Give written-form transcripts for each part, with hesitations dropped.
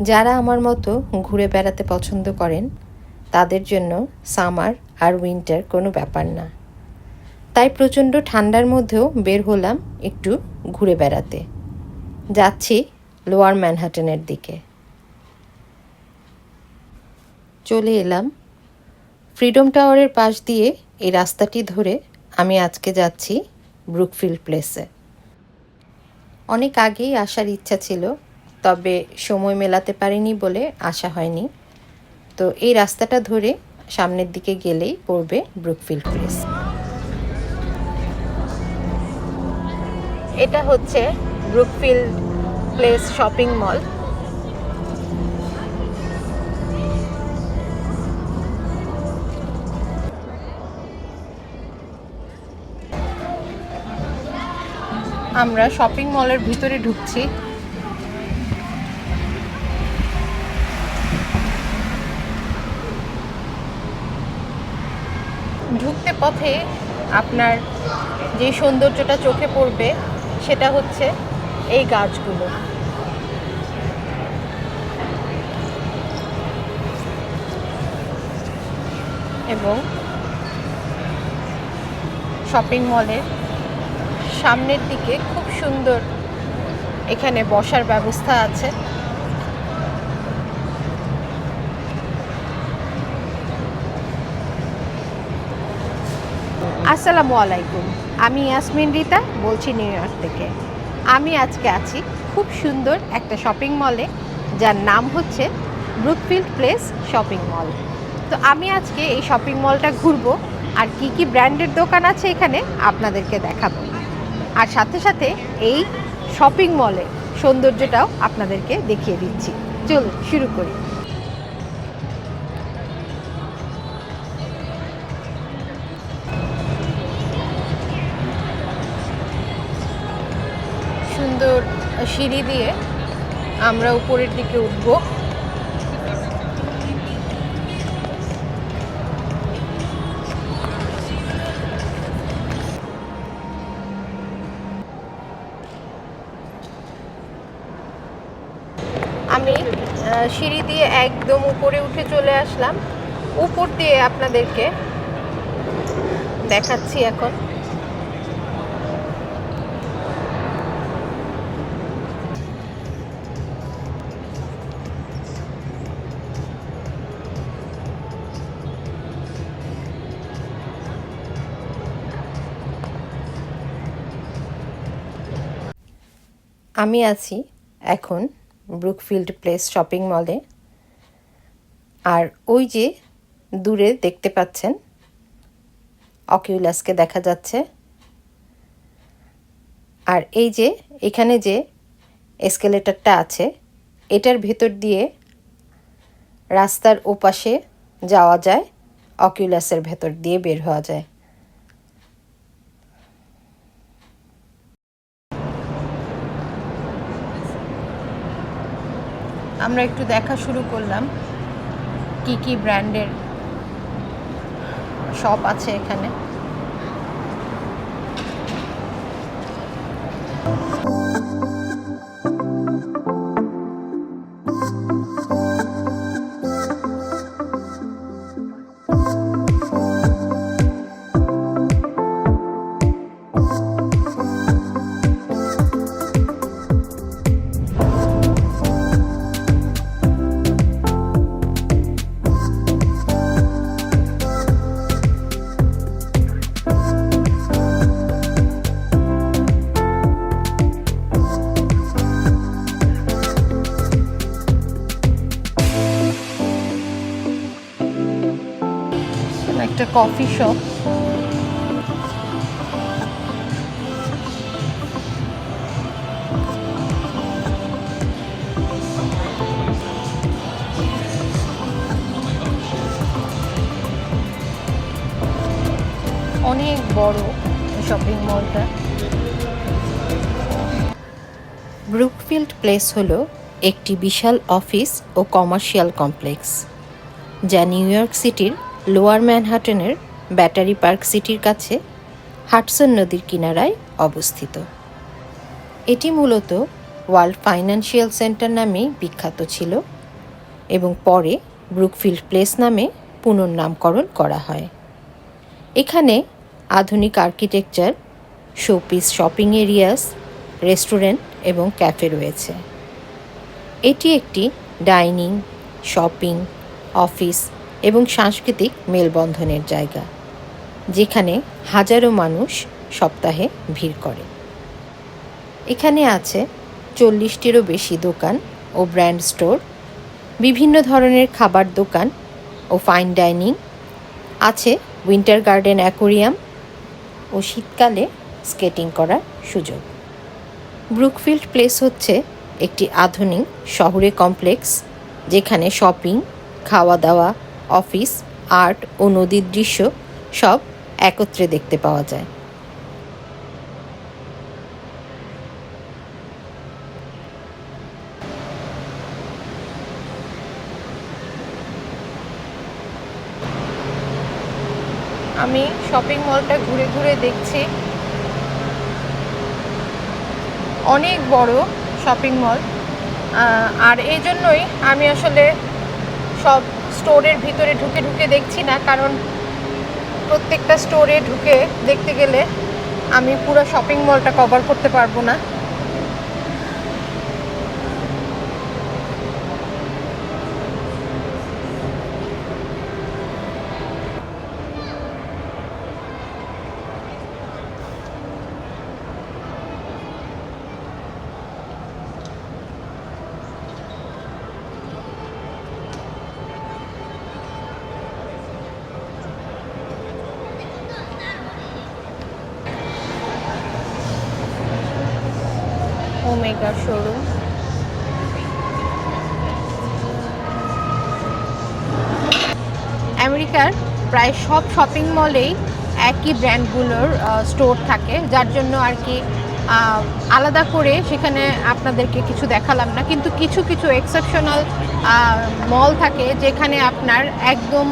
যারা আমার মতো ঘুরে বেড়াতে পছন্দ করেন তাদের জন্য সামার আর উইন্টার কোনো ব্যাপার না। তাই প্রচণ্ড ঠান্ডার মধ্যেও বের হলাম একটু ঘুরে বেড়াতে। যাচ্ছি লোয়ার ম্যানহাটনের দিকে। চলে এলাম ফ্রিডম টাওয়ারের পাশ দিয়ে। এই রাস্তাটি ধরে আমি আজকে যাচ্ছি ব্রুকফিল্ড প্লেসে। অনেক আগেই আসার ইচ্ছা ছিল, তবে সময় মেলাতে পারিনি বলে আসা হয়নি। তো এই রাস্তাটা ধরে সামনের দিকে গেলেই পড়বে ব্রুকফিল্ড প্লেস। এটা হচ্ছে ব্রুকফিল্ড প্লেস শপিং মল। আমরা শপিং মলের ভিতরে ঢুকছি। ঢুকতে পথে আপনার যে সৌন্দর্যটা চোখে পড়বে সেটা হচ্ছে এই গাছগুলো। এবং শপিং মলের সামনের দিকে খুব সুন্দর এখানে বসার ব্যবস্থা আছে। আসসালামু আলাইকুম, আমি ইয়াসমিন রিতা বলছি নিউ ইয়র্ক থেকে। আমি আজকে আছি খুব সুন্দর একটা শপিং মলে, যার নাম হচ্ছে ব্রুকফিল্ড প্লেস শপিং মল। তো আমি আজকে এই শপিং মলটা ঘুরবো আর কি কি ব্র্যান্ডের দোকান আছে এখানে আপনাদেরকে দেখাবো, আর সাথে সাথে এই শপিং মলের সৌন্দর্যটাও আপনাদেরকে দেখিয়ে দিচ্ছি। চলুন শুরু করি। সুন্দর সিঁড়ি দিয়ে আমরা উপরের দিকে উঠব। আমি সিঁড়ি দিয়ে একদম উপরে উঠে চলে আসলাম। উপর দিয়ে আপনাদেরকে দেখাচ্ছি এখন। আমি আছি এখন ব্রুকফিল্ড প্লেস শপিং মলে। আর ওই যে দূরে দেখতে পাচ্ছেন অকিউলাসকে দেখা যাচ্ছে। আর এই যে এখানে যে এসকেলেটরটা আছে, এটার ভেতর দিয়ে রাস্তার ওপাশে যাওয়া যায়, অকিউলাসের ভেতর দিয়ে বের হওয়া যায়। আমরা একটু দেখা শুরু করলাম কি কি ব্র্যান্ডের শপ আছে এখানে। একটা কফি শপ। অনেক বড় শপিং মলটা। ব্রুকফিল্ড প্লেস হলো একটি বিশাল অফিস ও কমার্শিয়াল কমপ্লেক্স, যা নিউ ইয়র্ক সিটির লোয়ার ম্যানহাটনের ব্যাটারি পার্ক সিটির কাছে হাডসন নদীর কিনারায় অবস্থিত। এটি মূলত ওয়ার্ল্ড ফাইন্যান্সিয়াল সেন্টার নামেই বিখ্যাত ছিল এবং পরে ব্রুকফিল্ড প্লেস নামে পুনর্নামকরণ করা হয়। এখানে আধুনিক architecture, showpiece shopping areas, restaurant এবং ক্যাফে রয়েছে। এটি একটি ডাইনিং, শপিং, অফিস এবং সাংস্কৃতিক মেলবন্ধনের জায়গা, যেখানে হাজারো মানুষ সপ্তাহে ভিড় করে। এখানে আছে 40টিরও বেশি দোকান ও ব্র্যান্ড স্টোর, বিভিন্ন ধরনের খাবার দোকান ও ফাইন ডাইনিং, আছে উইন্টার গার্ডেন অ্যাকোরিয়াম ও শীতকালে স্কেটিং করার সুযোগ। ব্রুকফিল্ড প্লেস হচ্ছে একটি আধুনিক শহুরে কমপ্লেক্স, যেখানে শপিং, খাওয়া দাওয়া, অফিস, আর্ট ও নদীর দৃশ্য সব একত্রে দেখতে পাওয়া যায়। আমি শপিং মলটা ঘুরে ঘুরে দেখছি। অনেক বড় শপিং মল, আর এই জন্যই আমি আসলে সব স্টোরের ভিতরে ঢুকে ঢুকে দেখছি না, কারণ প্রত্যেকটা স্টোরে ঢুকে দেখতে গেলে আমি পুরো শপিং মলটা কভার করতে পারবো না। ওমেগা শোরুম, আমেরিকার প্রায় সব শপিং মলেই একই ব্র্যান্ডগুলোর স্টোর থাকে, যার জন্য আর কি আলাদা করে সেখানে আপনাদেরকে কিছু দেখালাম না। কিন্তু কিছু কিছু এক্সেপশনাল মল থাকে যেখানে আপনার একদম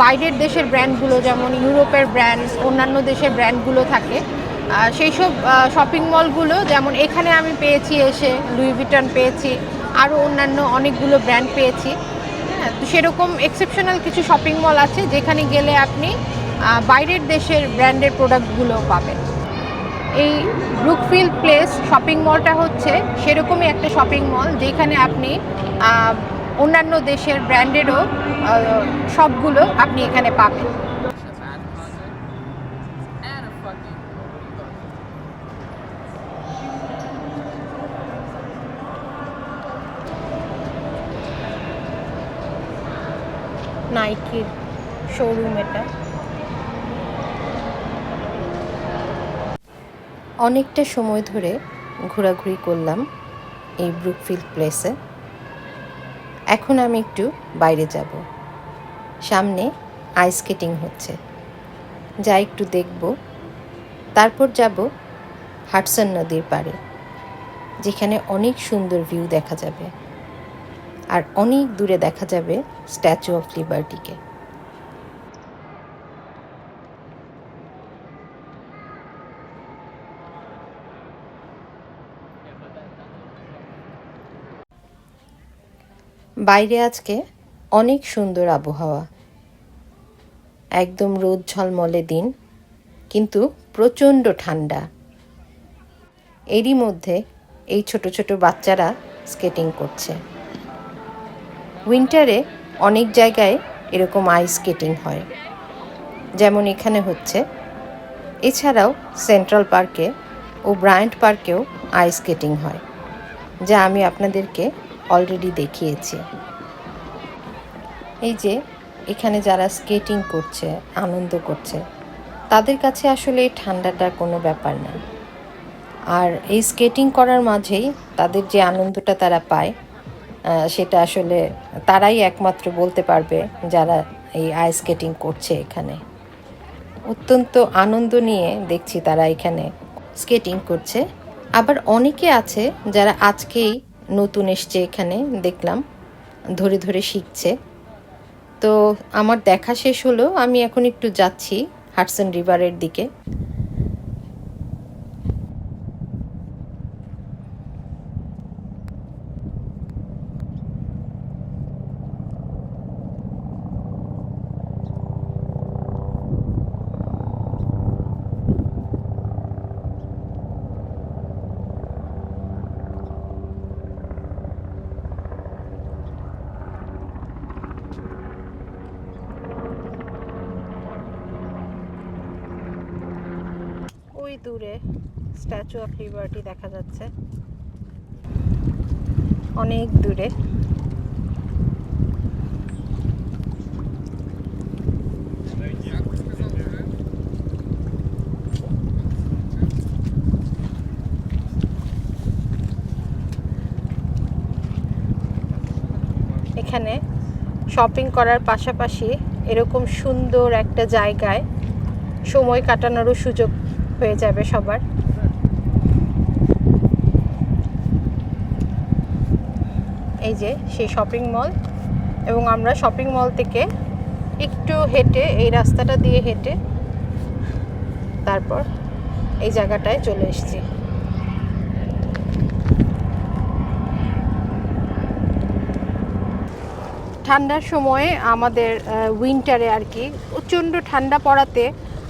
বাইরের দেশের ব্র্যান্ডগুলো, যেমন ইউরোপের ব্র্যান্ড, অন্যান্য দেশের ব্র্যান্ডগুলো থাকে। সেই সব শপিং মলগুলো, যেমন এখানে আমি পেয়েছি এসে লুই ভিটন পেয়েছি, আরও অন্যান্য অনেকগুলো ব্র্যান্ড পেয়েছি। হ্যাঁ, তো সেরকম এক্সেপশনাল কিছু শপিং মল আছে যেখানে গেলে আপনি বাইরের দেশের ব্র্যান্ডের প্রোডাক্টগুলো পাবেন। এই ব্রুকফিল্ড প্লেস শপিং মলটা হচ্ছে সেরকমই একটা শপিং মল, যেখানে আপনি অন্যান্য দেশের ব্র্যান্ডেরও সবগুলো আপনি এখানে পাবেন। নাইকির শোরুম এটা। অনেকটা সময় ধরে ঘোরাঘুরি করলাম এই ব্রুকফিল্ড প্লেসে। এখন আমি একটু বাইরে যাব। সামনে আইস স্কেটিং হচ্ছে, যা একটু দেখব। তারপর যাব হাডসন নদীর পাড়ে, যেখানে অনেক সুন্দর ভিউ দেখা যাবে, আর অনেক দূরে দেখা যাবে স্ট্যাচু অফ লিবার্টিকে। বাইরে আজকে অনেক সুন্দর আবহাওয়া, একদম রোদ ঝলমলে দিন, কিন্তু প্রচণ্ড ঠান্ডা। এরই মধ্যে এই ছোট ছোট বাচ্চারা স্কেটিং করছে। উইন্টারে অনেক জায়গায় এরকম আইস স্কেটিং হয়, যেমন এখানে হচ্ছে। এছাড়াও সেন্ট্রাল পার্কে ও ব্রায়ান্ট পার্কেও আইস স্কেটিং হয়, যা আমি আপনাদেরকে অলরেডি দেখিয়েছি। এই যে এখানে যারা স্কেটিং করছে, আনন্দ করছে, তাদের কাছে আসলে এই ঠান্ডাটার কোনো ব্যাপার না। আর এই স্কেটিং করার মাঝেই তাদের যে আনন্দটা তারা পায়, সেটা আসলে তারাই একমাত্র বলতে পারবে যারা এই আইস স্কেটিং করছে। এখানে অত্যন্ত আনন্দ নিয়ে দেখছি তারা এখানে স্কেটিং করছে। আবার অনেকে আছে যারা আজকেই নতুন এসছে, এখানে দেখলাম ধরে ধরে শিখছে। তো আমার দেখা শেষ হলো, আমি এখন একটু যাচ্ছি হাডসন রিভারের দিকে। দূরে স্ট্যাচু অফ লিবার্টি দেখা যাচ্ছে, অনেক দূরে। এখানে শপিং করার পাশাপাশি এরকম সুন্দর একটা জায়গায় সময় কাটানোরও সুযোগ হয়ে যাবে সবার। এই যে সেই শপিং মল, এবং আমরা শপিং মল থেকে একটু হেঁটে, এই রাস্তাটা দিয়ে হেঁটে তারপর এই জায়গাটায় চলে এসেছি। ঠান্ডার সময়ে আমাদের উইন্টারে আর কি প্রচণ্ড ঠান্ডা পড়াতে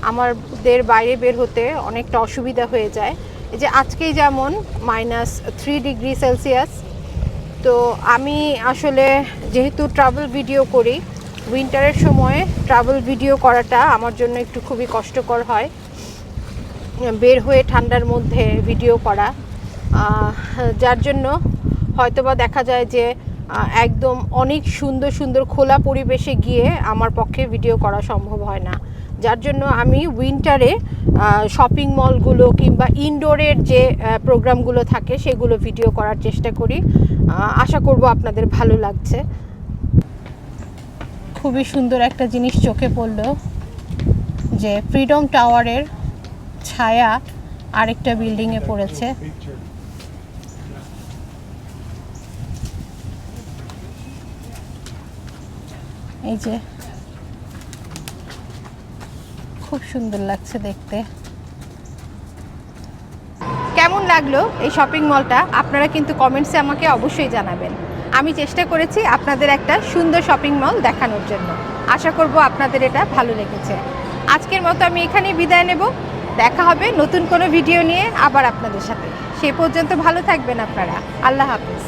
আমাদের বাইরে বের হতে অনেকটা অসুবিধা হয়ে যায়। এই যে আজকেই যেমন -3 ডিগ্রি সেলসিয়াস। তো আমি আসলে যেহেতু ট্রাভেল ভিডিও করি, উইন্টারের সময়ে ট্রাভেল ভিডিও করাটা আমার জন্য একটু খুবই কষ্টকর হয়, বের হয়ে ঠান্ডার মধ্যে ভিডিও করা। যার জন্য হয়তোবা দেখা যায় যে একদম অনেক সুন্দর সুন্দর খোলা পরিবেশে গিয়ে আমার পক্ষে ভিডিও করা সম্ভব হয় না। যার জন্য আমি উইন্টারে শপিং মলগুলো কিংবা ইনডোরের যে প্রোগ্রামগুলো থাকে সেগুলো ভিডিও করার চেষ্টা করি। আশা করব আপনাদের ভালো লাগছে। খুবই সুন্দর একটা জিনিস চোখে পড়লো যে ফ্রিডম টাওয়ারের ছায়া আরেকটা বিল্ডিংয়ে পড়েছে। এই যে খুব সুন্দর লাগছে দেখতে। কেমন লাগলো এই শপিং মলটা আপনারা কিন্তু কমেন্টসে আমাকে অবশ্যই জানাবেন। আমি চেষ্টা করেছি আপনাদের একটা সুন্দর শপিং মল দেখানোর জন্য। আশা করব আপনাদের এটা ভালো লেগেছে। আজকের মতো আমি এখানেই বিদায় নেব। দেখা হবে নতুন কোনো ভিডিও নিয়ে আবার আপনাদের সাথে। সে পর্যন্ত ভালো থাকবেন আপনারা। আল্লাহ হাফেজ।